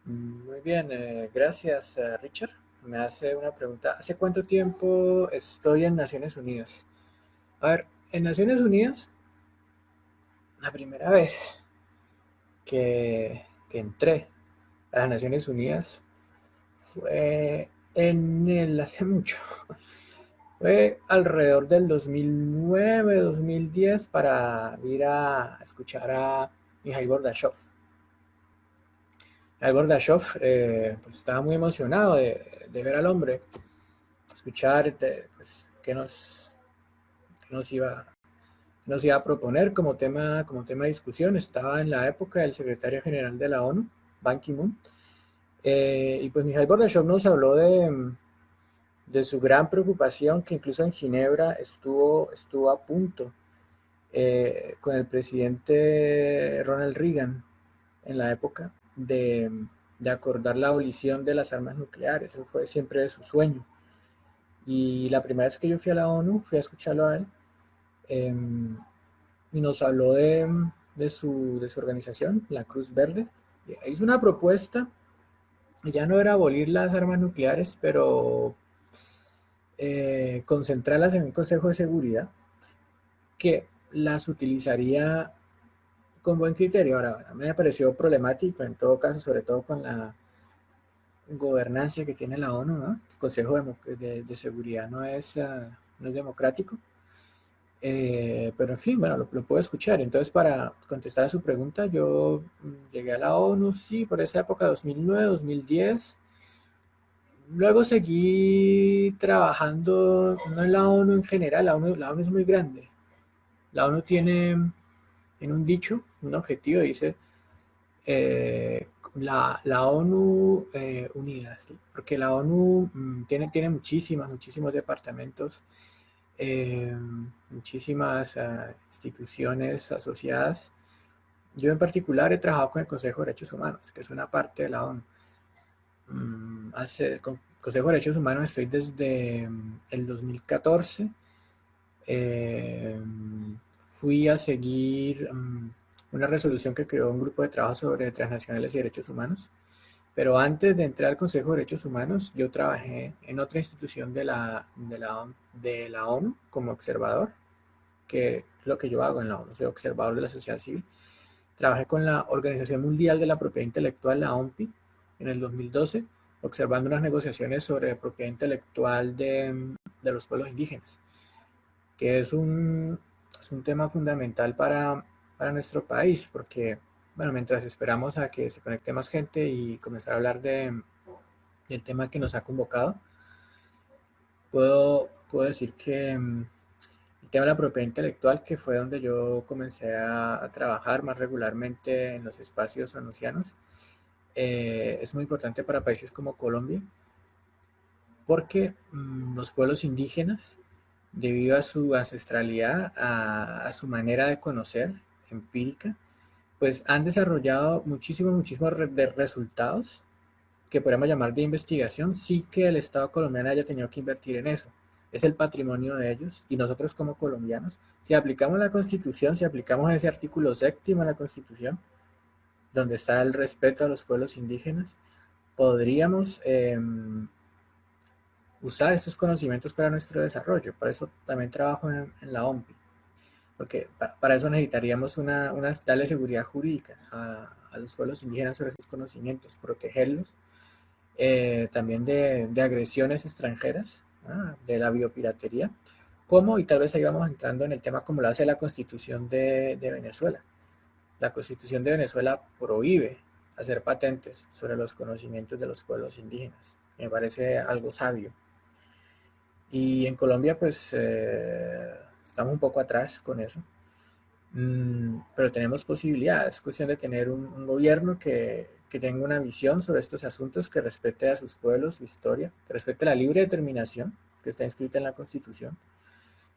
Muy bien, gracias, Richard. Me hace una pregunta. ¿Hace cuánto tiempo estoy en Naciones Unidas? A ver, en Naciones Unidas, la primera vez que entré a las Naciones Unidas fue hace mucho. Fue alrededor del 2009, 2010 para ir a escuchar a Mikhail Gorbachev. Mikhail Gorbachev pues estaba muy emocionado de ver al hombre, escuchar pues, qué nos iba a proponer como tema de discusión. Estaba en la época del secretario general de la ONU, Ban Ki-moon, y pues Mikhail Gorbachev nos habló de su gran preocupación, que incluso en Ginebra estuvo a punto con el presidente Ronald Reagan en la época de acordar la abolición de las armas nucleares. Eso fue siempre su sueño. Y la primera vez que yo fui a la ONU, fui a escucharlo a él, eh, y nos habló de su organización, la Cruz Verde. Hizo una propuesta, ya no era abolir las armas nucleares, pero concentrarlas en un Consejo de Seguridad que las utilizaría con buen criterio. Ahora, bueno, me pareció problemático en todo caso, sobre todo con la gobernancia que tiene la ONU, ¿no? El Consejo de Seguridad no es democrático. Pero en fin, bueno, lo puedo escuchar. Entonces, para contestar a su pregunta, yo llegué a la ONU, sí, por esa época, 2009, 2010. Luego seguí trabajando, no en la ONU en general, la ONU es muy grande. La ONU tiene un dicho, un objetivo, dice, la ONU unida, ¿sí? Porque la ONU tiene muchísimos departamentos, eh, muchísimas instituciones asociadas. Yo en particular he trabajado con el Consejo de Derechos Humanos, que es una parte de la ONU. Con Consejo de Derechos Humanos estoy desde el 2014. Fui a seguir una resolución que creó un grupo de trabajo sobre transnacionales y derechos humanos. Pero antes de entrar al Consejo de Derechos Humanos, yo trabajé en otra institución de la ONU como observador, que es lo que yo hago en la ONU, soy observador de la sociedad civil. Trabajé con la Organización Mundial de la Propiedad Intelectual, la OMPI, en el 2012, observando unas negociaciones sobre propiedad intelectual de los pueblos indígenas, que es un tema fundamental para nuestro país, porque, bueno, mientras esperamos a que se conecte más gente y comenzar a hablar del tema que nos ha convocado, puedo decir que el tema de la propiedad intelectual, que fue donde yo comencé a trabajar más regularmente en los espacios onusianos, es muy importante para países como Colombia, porque los pueblos indígenas, debido a su ancestralidad, a su manera de conocer empírica, pues han desarrollado muchísimos de resultados que podríamos llamar de investigación, sí que el Estado colombiano haya tenido que invertir en eso. Es el patrimonio de ellos y nosotros como colombianos, si aplicamos la Constitución, si aplicamos ese artículo séptimo de la Constitución, donde está el respeto a los pueblos indígenas, podríamos usar estos conocimientos para nuestro desarrollo. Por eso también trabajo en la OMPI, porque para eso necesitaríamos darle seguridad jurídica a los pueblos indígenas sobre sus conocimientos, protegerlos también de agresiones extranjeras, de la biopiratería, como, y tal vez ahí vamos entrando en el tema como lo hace la Constitución de Venezuela. La Constitución de Venezuela prohíbe hacer patentes sobre los conocimientos de los pueblos indígenas. Me parece algo sabio. Y en Colombia, pues, estamos un poco atrás con eso. Pero tenemos posibilidades. Es cuestión de tener un gobierno que tenga una visión sobre estos asuntos, que respete a sus pueblos, su historia, que respete la libre determinación que está inscrita en la Constitución.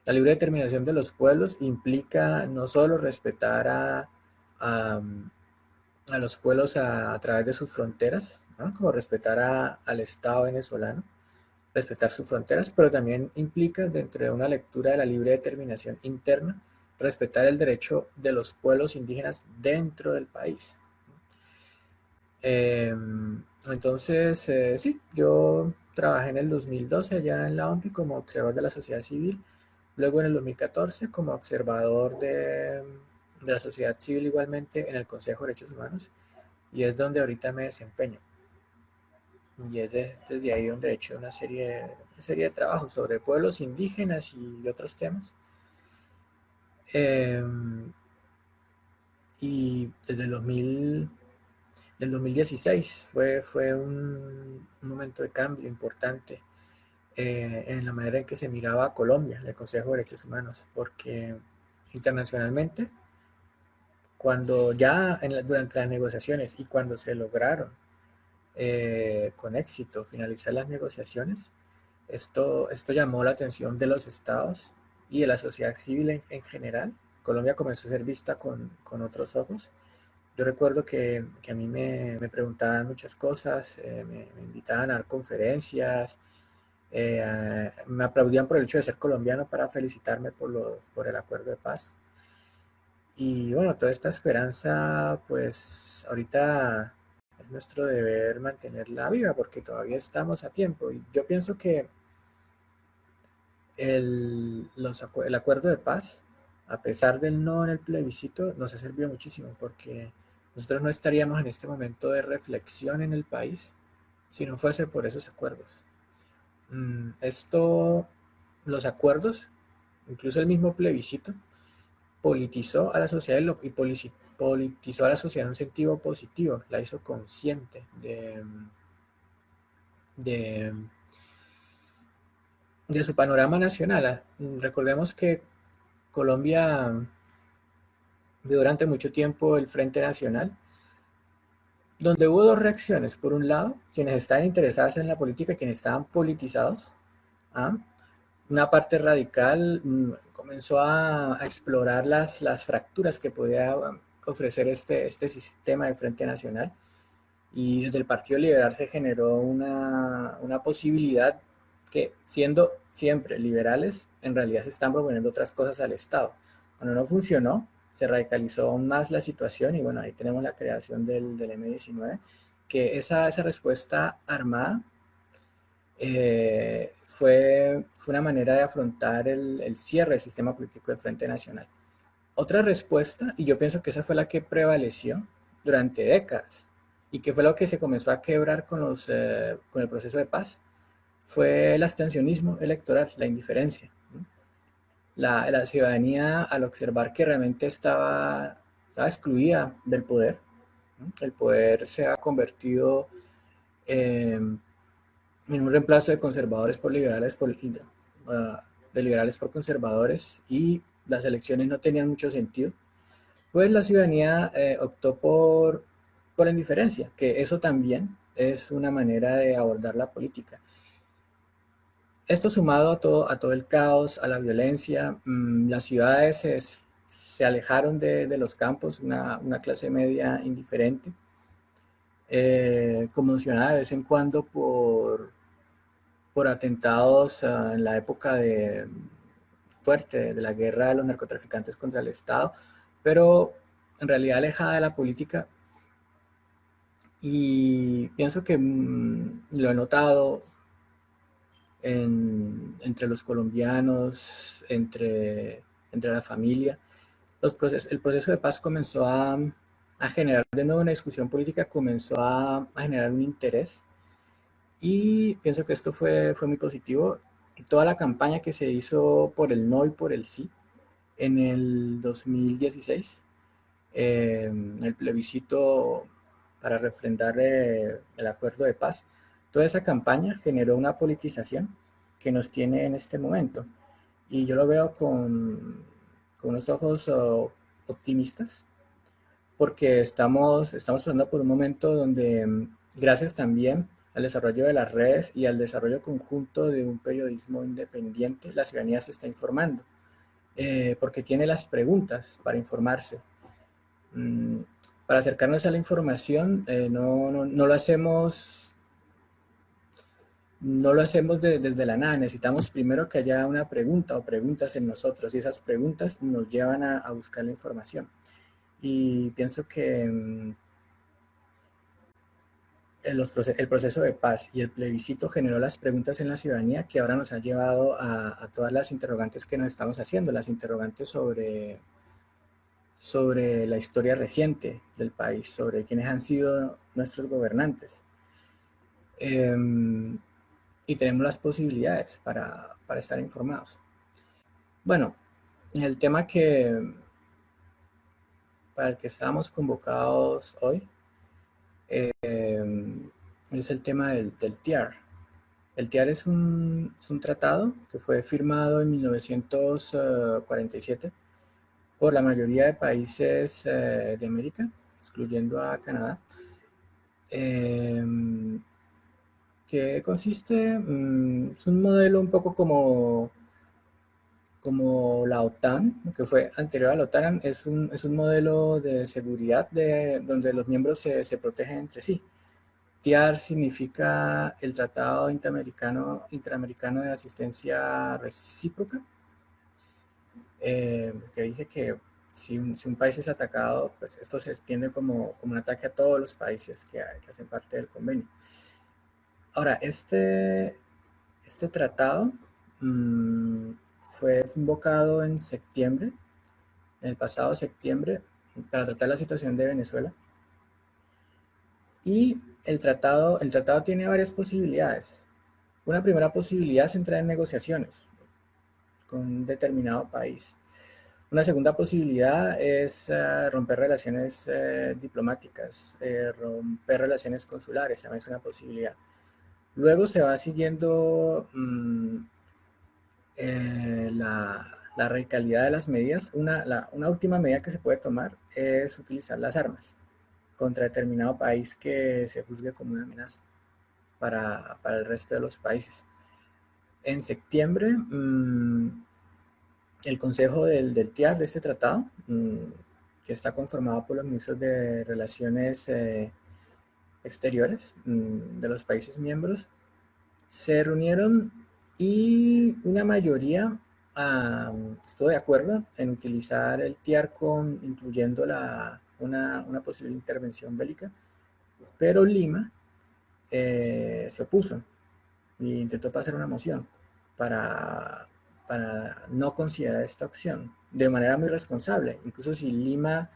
La libre determinación de los pueblos implica no solo respetar a, a los pueblos a través de sus fronteras, ¿no? Como respetar al Estado venezolano, respetar sus fronteras, pero también implica, dentro de una lectura de la libre determinación interna, respetar el derecho de los pueblos indígenas dentro del país. Entonces, sí, yo trabajé en el 2012 allá en la OMPI como observador de la sociedad civil, luego en el 2014 como observador de la sociedad civil igualmente en el Consejo de Derechos Humanos, y es donde ahorita me desempeño. Y es desde ahí donde he hecho una serie de trabajos sobre pueblos indígenas y otros temas. Eh, y desde el 2016 fue un momento de cambio importante en la manera en que se miraba a Colombia en el Consejo de Derechos Humanos, porque internacionalmente, cuando ya durante las negociaciones y cuando se lograron con éxito finalizar las negociaciones, esto llamó la atención de los estados y de la sociedad civil en general. Colombia comenzó a ser vista con otros ojos. Yo recuerdo que a mí me preguntaban muchas cosas, me invitaban a dar conferencias, me aplaudían por el hecho de ser colombiano para felicitarme por el acuerdo de paz. Y bueno, toda esta esperanza, pues ahorita es nuestro deber mantenerla viva porque todavía estamos a tiempo. Y yo pienso que el acuerdo de paz, a pesar del no en el plebiscito, nos ha servido muchísimo porque nosotros no estaríamos en este momento de reflexión en el país si no fuese por esos acuerdos. Esto, los acuerdos, incluso el mismo plebiscito, politizó a la sociedad y politizó a la sociedad en un sentido positivo, la hizo consciente de, de su panorama nacional. Recordemos que Colombia vio durante mucho tiempo el Frente Nacional, donde hubo dos reacciones. Por un lado, quienes estaban interesados en la política, quienes estaban politizados, ¿ah? Una parte radical comenzó a explorar las fracturas que podía ofrecer este sistema de Frente Nacional, y desde el Partido Liberal se generó una posibilidad que, siendo siempre liberales, en realidad se están proponiendo otras cosas al Estado. Cuando no funcionó, se radicalizó aún más la situación y bueno, ahí tenemos la creación del M-19, que esa respuesta armada fue una manera de afrontar el cierre del sistema político del Frente Nacional. Otra respuesta, y yo pienso que esa fue la que prevaleció durante décadas, y que fue lo que se comenzó a quebrar con el proceso de paz, fue el abstencionismo electoral, la indiferencia. ¿No? La ciudadanía, al observar que realmente estaba excluida del poder, ¿no? El poder se ha convertido en un reemplazo de conservadores por liberales, de liberales por conservadores, y las elecciones no tenían mucho sentido, pues la ciudadanía optó por la indiferencia, que eso también es una manera de abordar la política. Esto sumado a todo el caos, a la violencia, las ciudades se alejaron de los campos, una clase media indiferente, conmocionada de vez en cuando por atentados en la época fuerte de la guerra de los narcotraficantes contra el Estado, pero en realidad alejada de la política. Y pienso que lo he notado entre los colombianos, entre la familia. El proceso de paz comenzó a generar de nuevo una discusión política, comenzó a generar un interés, y pienso que esto fue muy positivo. Toda la campaña que se hizo por el no y por el sí en el 2016, el plebiscito para refrendar el acuerdo de paz, toda esa campaña generó una politización que nos tiene en este momento. Y yo lo veo con unos ojos optimistas, porque estamos pasando por un momento donde, gracias también al desarrollo de las redes y al desarrollo conjunto de un periodismo independiente, la ciudadanía se está informando, porque tiene las preguntas para informarse. Mm, para acercarnos a la información, no lo hacemos, desde la nada. Necesitamos primero que haya una pregunta o preguntas en nosotros, y esas preguntas nos llevan a buscar la información. Y pienso el proceso de paz y el plebiscito generó las preguntas en la ciudadanía que ahora nos han llevado a todas las interrogantes que nos estamos haciendo, las interrogantes sobre la historia reciente del país, sobre quiénes han sido nuestros gobernantes. Y tenemos las posibilidades para estar informados. Bueno, el tema para el que estamos convocados hoy es el tema del TIAR. El TIAR es un tratado que fue firmado en 1947 por la mayoría de países de América, excluyendo a Canadá, que consiste, es un modelo un poco como la OTAN, que fue anterior a la OTAN, es un modelo de seguridad donde los miembros se protegen entre sí. TIAR significa el Tratado Interamericano de Asistencia Recíproca, que dice que si un país es atacado, pues esto se extiende como un ataque a todos los países que hacen parte del convenio. Ahora, este tratado fue invocado en septiembre, en el pasado septiembre, para tratar la situación de Venezuela. Y el tratado tiene varias posibilidades. Una primera posibilidad es entrar en negociaciones con un determinado país. Una segunda posibilidad es romper relaciones diplomáticas, romper relaciones consulares, también es una posibilidad. Luego se va siguiendo la radicalidad de las medidas. Una última medida que se puede tomar es utilizar las armas contra determinado país que se juzgue como una amenaza para el resto de los países. En septiembre, el Consejo del TIAR, de este tratado, que está conformado por los ministros de Relaciones Exteriores de los países miembros, se reunieron y una mayoría estuvo de acuerdo en utilizar el TIAR incluyendo una posible intervención bélica, pero Lima se opuso e intentó pasar una moción para, para no considerar esta opción de manera muy responsable. Incluso si Lima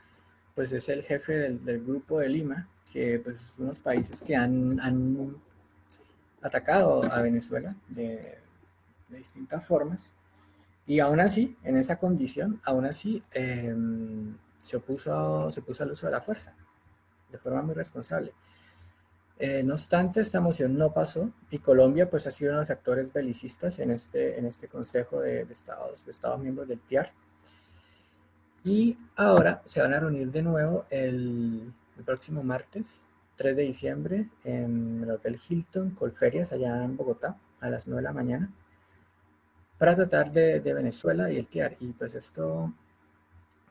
pues es el jefe del grupo de Lima, que pues son unos países que han atacado a Venezuela de distintas formas, y aún así, en esa condición, aún así se puso al uso de la fuerza de forma muy responsable. No obstante, esta moción no pasó y Colombia pues ha sido uno de los actores belicistas en este Consejo de Estados miembros del TIAR. Y ahora se van a reunir de nuevo el próximo martes, 3 de diciembre, en el Hotel Hilton Colferias, allá en Bogotá, a las 9 de la mañana, para tratar de Venezuela y el TIAR. Y pues esto,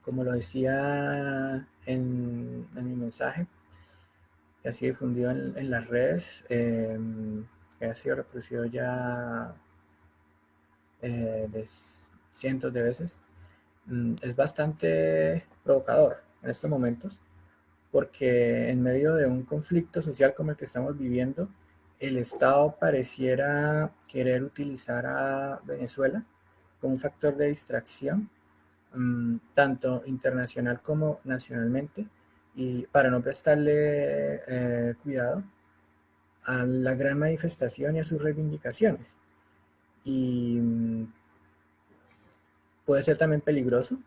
como lo decía en mi mensaje, que ha sido difundido en las redes, que ha sido reproducido ya de cientos de veces, es bastante provocador en estos momentos, porque en medio de un conflicto social como el que estamos viviendo, el Estado pareciera querer utilizar a Venezuela como un factor de distracción, tanto internacional como nacionalmente, y para no prestarle cuidado a la gran manifestación y a sus reivindicaciones. Y puede ser también peligroso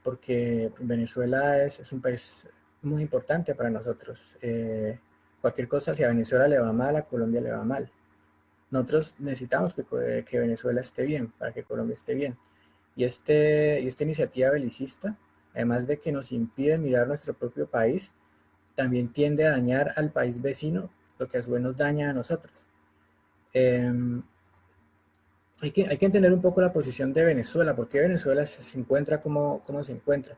porque Venezuela es un país muy importante para nosotros. Cualquier cosa, si a Venezuela le va mal, a Colombia le va mal. Nosotros necesitamos que Venezuela esté bien, para que Colombia esté bien. Y esta iniciativa belicista, además de que nos impide mirar nuestro propio país, también tiende a dañar al país vecino, lo que a su vez nos daña a nosotros. Hay que entender un poco la posición de Venezuela, porque Venezuela se encuentra como se encuentra.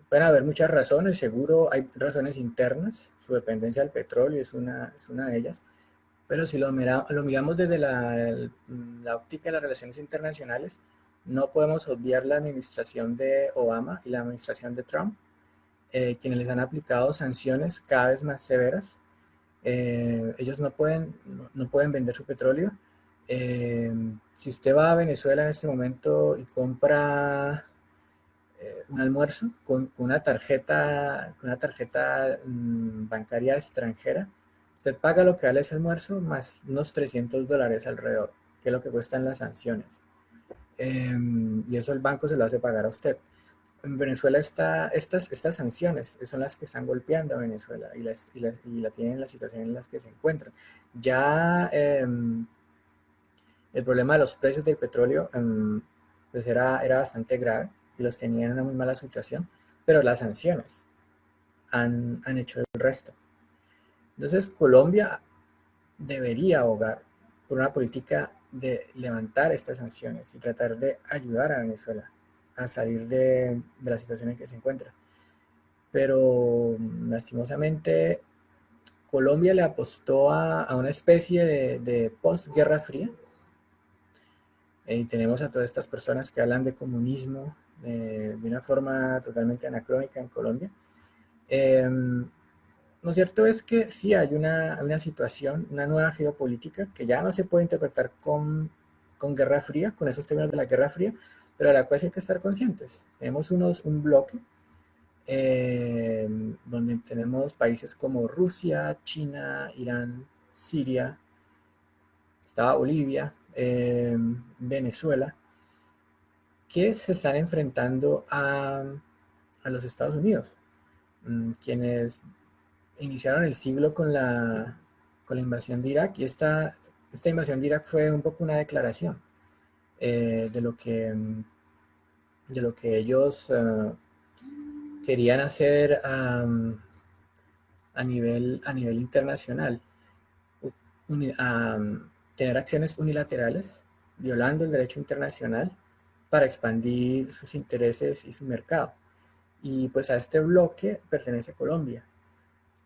Pueden haber muchas razones, seguro hay razones internas, su dependencia del petróleo es una de ellas, pero si lo miramos desde la óptica de las relaciones internacionales, no podemos obviar la administración de Obama y la administración de Trump, quienes les han aplicado sanciones cada vez más severas Ellos no pueden vender su petróleo. Si usted va a Venezuela en este momento y compra un almuerzo con una tarjeta bancaria extranjera, usted paga lo que vale ese almuerzo más unos $300 alrededor, que es lo que cuestan las sanciones. Y eso el banco se lo hace pagar a usted. En Venezuela estas sanciones son las que están golpeando a Venezuela y la tienen en la situación en la que se encuentran. Ya el problema de los precios del petróleo pues era bastante grave y los tenían en una muy mala situación, pero las sanciones han hecho el resto. Entonces Colombia debería abogar por una política de levantar estas sanciones y tratar de ayudar a Venezuela a salir de la situación en que se encuentra. Pero lastimosamente Colombia le apostó a una especie de postguerra fría. Y tenemos a todas estas personas que hablan de comunismo de una forma totalmente anacrónica en Colombia. Lo cierto es que sí hay una situación, una nueva geopolítica que ya no se puede interpretar con Guerra Fría, con esos términos de la Guerra Fría, pero a la cual sí hay que estar conscientes. Tenemos un bloque eh, donde tenemos países como Rusia, China, Irán, Siria, estaba Bolivia, Venezuela, que se están enfrentando a los Estados Unidos, quienes iniciaron el siglo con la invasión de Irak, y esta invasión de Irak fue un poco una declaración de lo que ellos querían hacer a nivel internacional, uni- a tener acciones unilaterales, violando el derecho internacional para expandir sus intereses y su mercado. Y pues a este bloque pertenece Colombia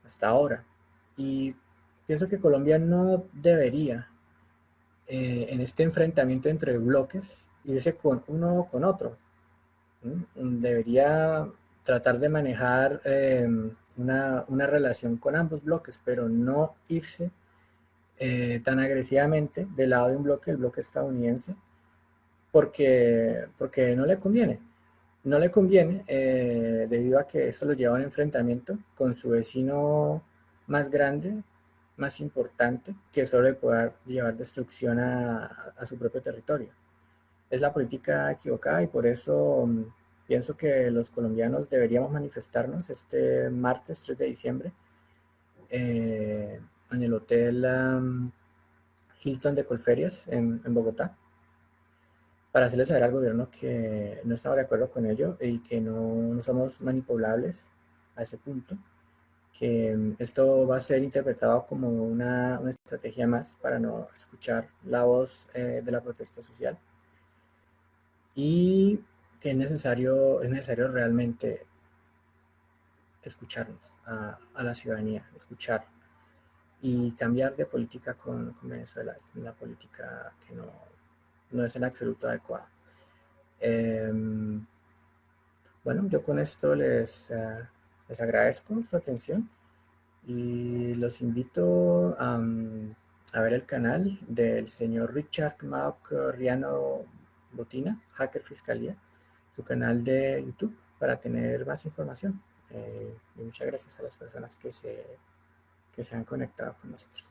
hasta ahora. Y pienso que Colombia no debería, en este enfrentamiento entre bloques, irse con uno o con otro. Debería tratar de manejar una relación con ambos bloques, pero no irse tan agresivamente del lado de un bloque, el bloque estadounidense, porque no le conviene. No le conviene debido a que eso lo lleva a un enfrentamiento con su vecino más grande, más importante, que solo le pueda llevar destrucción a su propio territorio. Es la política equivocada y por eso pienso que los colombianos deberíamos manifestarnos este martes 3 de diciembre eh, en el Hotel Hilton de Colferias en Bogotá, para hacerle saber al gobierno que no estamos de acuerdo con ello y que no somos manipulables a ese punto, que esto va a ser interpretado como una estrategia más para no escuchar la voz de la protesta social, y que es necesario realmente escucharnos a la ciudadanía, escuchar y cambiar de política con Venezuela. Es una política que no es en absoluto adecuada. Em, Bueno, yo con esto les agradezco su atención y los invito a ver el canal del señor Richard Mauk Riano Botina, Hacker Fiscalía, su canal de YouTube, para tener más información. Y muchas gracias a las personas que se han conectado con nosotros.